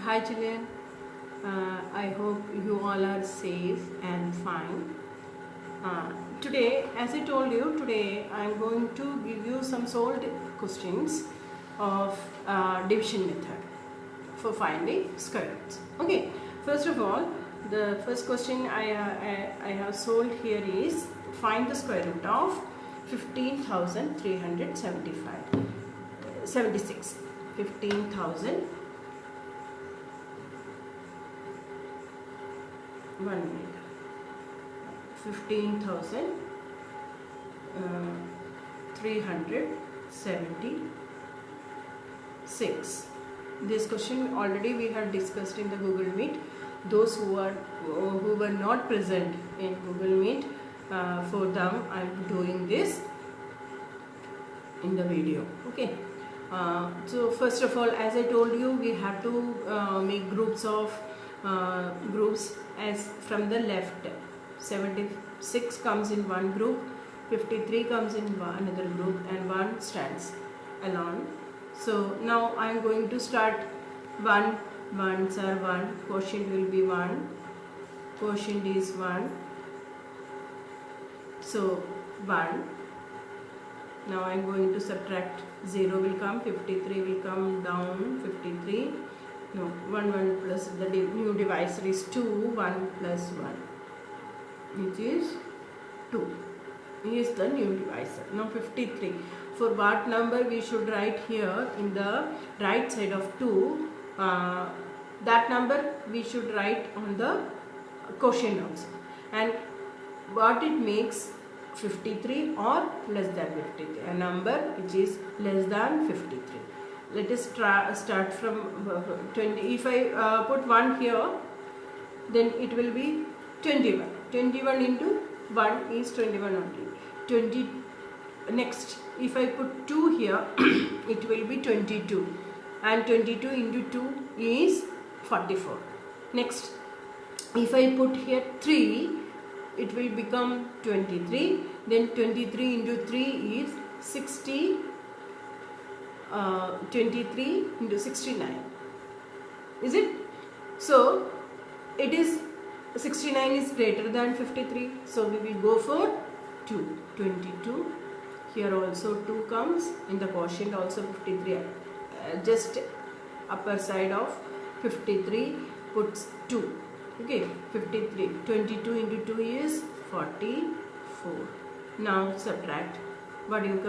Hi children, I hope you all are safe and fine. Today, as I told you, today I am going to give you some solved questions of division method for finding square roots. Okay, first of all, the first question I have solved here is find the square root of 76. 15,376. This question already we have discussed in the Google Meet. Those who were not present in Google Meet, for them I am doing this in the video. Okay. So first of all, as I told you, we have to make groups as from the left. 76 comes in one group, 53 comes in another group, and 1 stands alone. So now I am going to start 1. 1s are 1, quotient will be 1, quotient is 1, so 1. Now I am going to subtract, 0 will come, 53 will come down, 53, no, 1 plus the new divisor is 2, 1 plus 1, which is 2, is the new divisor. Now 53, for what number we should write here in the right side of 2, that number we should write on the quotient also, and what it makes 53 or less than 53, a number which is less than 53. Let us start from 20. If I put 1 here, then it will be 21. 21 into 1 is 21 only. 20. Next, if I put 2 here, it will be 22. And 22 into 2 is 44. Next, if I put here 3, it will become 23. Then 23 into 3 is 60. 23 into 69. Is it? So it is 69 is greater than 53. So we will go for 2. 22. Here also 2 comes. In the quotient also 53. Just upper side of 53 puts 2. Okay, 53. 22 into 2 is 44. Now subtract. What you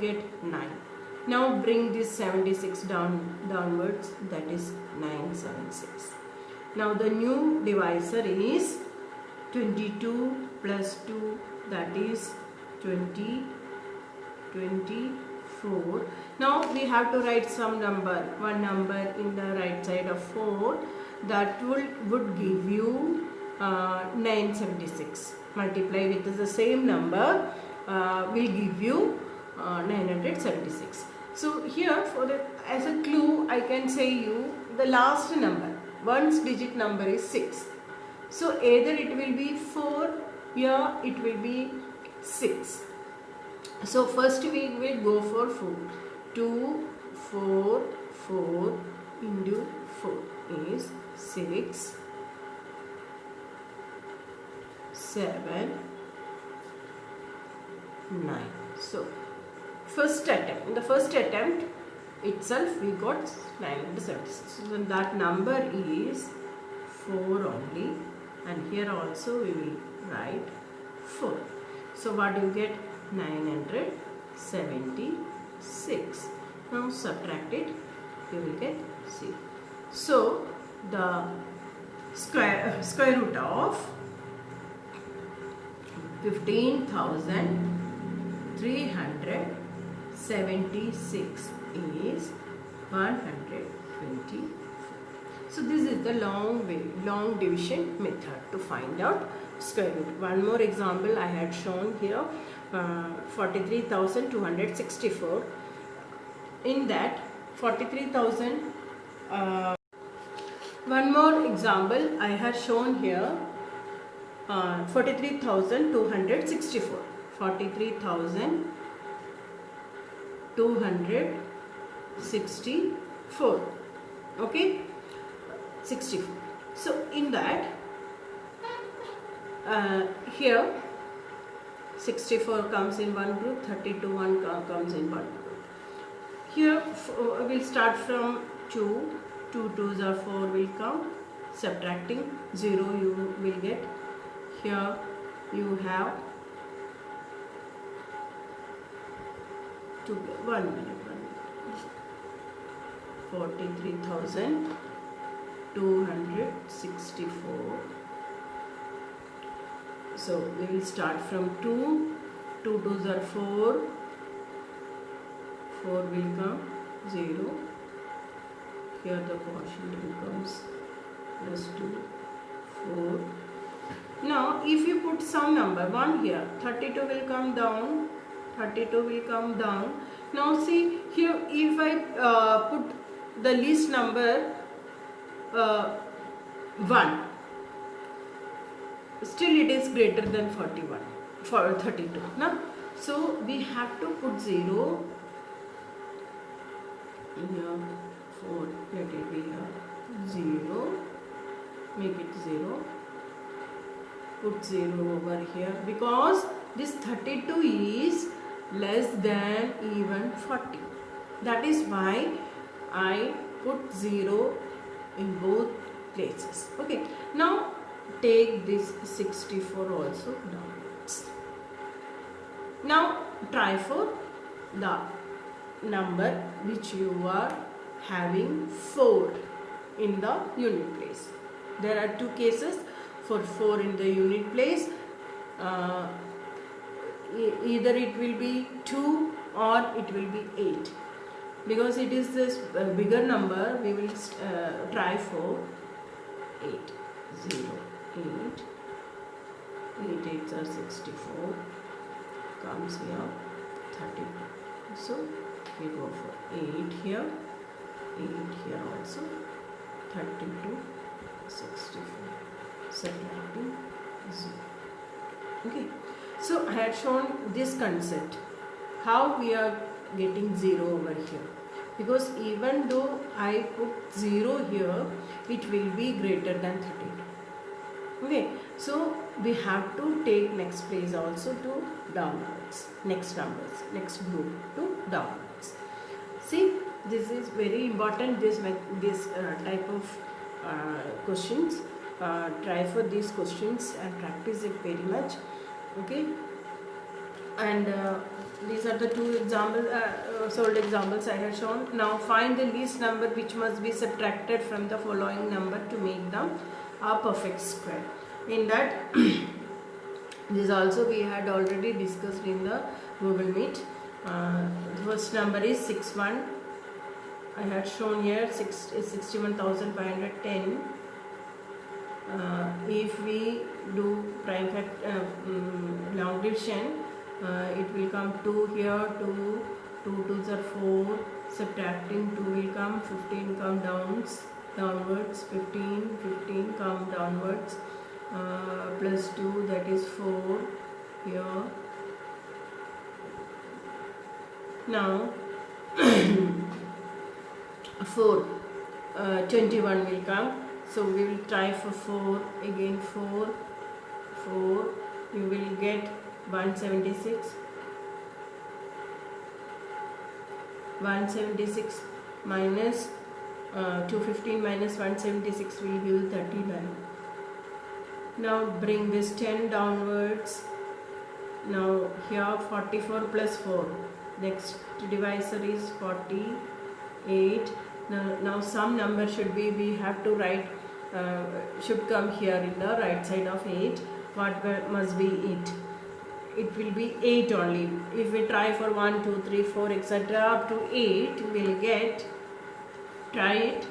get? 9. Now bring this 76 downwards. That is 976. Now the new divisor is 22 plus 2. That is 20. 24. Now we have to write some number. One number in the right side of 4. That would give you 976. Multiply with the same number will give you 976. So here as a clue I can say you the last number, one's digit number is 6. So either it will be 4, here it will be 6. So first we will go for 4. 2, 4, 4 into 4 is 6, 7, 9. So in the first attempt itself we got 976. So then that number is 4 only, and here also we will write 4. So what do you get? 976. Now subtract it, you will get 0. So the square root of 15,376 is 124. So this is the long division method to find out square root. One more example I had shown here, 43,264. In that 43,000, one more example I have shown here, 43,264. 43,264. Okay. 64. So in that here 64 comes in one group, 32 comes in one group. Here we'll start from 2, 2 2s are 4 will come, subtracting 0 you will get. Here you have 43,264. So we will start from 2, 2 2s are 4, 4 will come 0. Here the quotient becomes plus 2, 4. Now if you put some number 1 here, 32 will come down, 32 will come down. Now see here, if I put the least number 1, still it is greater than 41 for 32. Now, so we have to put 0 here, 4, let it be here, 0, make it 0, put 0 over here, because this 32 is less than even 40. That is why I put 0 in both places. Okay, now take this 64 also downwards. Now try for the number which you are having 4 in the unit place. There are two cases for 4 in the unit place. Either it will be 2 or it will be 8. Because it is this bigger number, we will try for 8. 0, 8. 8 8s are 64. Comes here 32. So we go for 8 here, 8 here also, 32, 64. Subtracting 0. Okay. So I had shown this concept, how we are getting 0 over here, because even though I put 0 here, it will be greater than 32. Okay, so we have to take next place also to downwards, next numbers, next group to downwards. See, this is very important, this type of questions. Try for these questions and practice it very much. Okay, and these are the two examples, solved examples I have shown. Now find the least number which must be subtracted from the following number to make them a perfect square. In that, this also we had already discussed in the Google Meet. The first number is 61. I had shown here 61,510. If we do prime long division, it will come 2 here, 2 2s are 4, subtracting 2 will come, 15 come downwards, 15 come downwards, plus 2, that is 4 here. Now 4, 21 will come. So we will try for 4, again 4, you will get 176. 176 minus 215 minus 176 will give 39. Now bring this 10 downwards. Now here 44 plus 4. Next divisor is 48. Now some number should be, we have to write, should come here in the right side of 8. What must be it? It will be 8 only. If we try for 1, 2, 3, 4, etc. up to 8, we'll get, try it,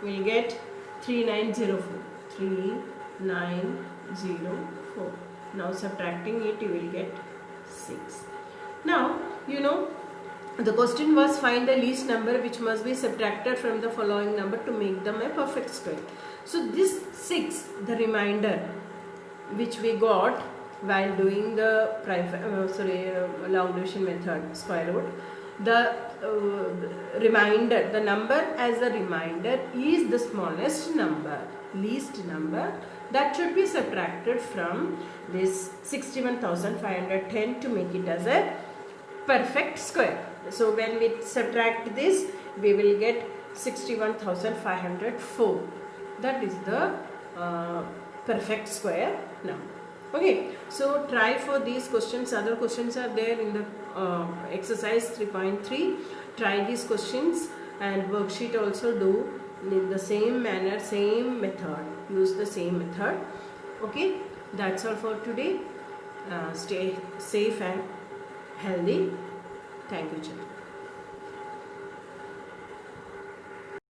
we'll get 3904. 3904. Now subtracting it, you will get 6. Now, you know, the question was find the least number which must be subtracted from the following number to make them a perfect square. So this 6, the remainder which we got while doing the long division method, square root, the remainder, the number as a remainder is the smallest number, least number, that should be subtracted from this 61,510 to make it as a perfect square. So when we subtract this, we will get 61,504. That is the perfect square number. Okay, so try for these questions. Other questions are there in the exercise 3.3. Try these questions, and worksheet also do in the same manner, same method. Use the same method. Okay, that's all for today. Stay safe and healthy. Thank you, children.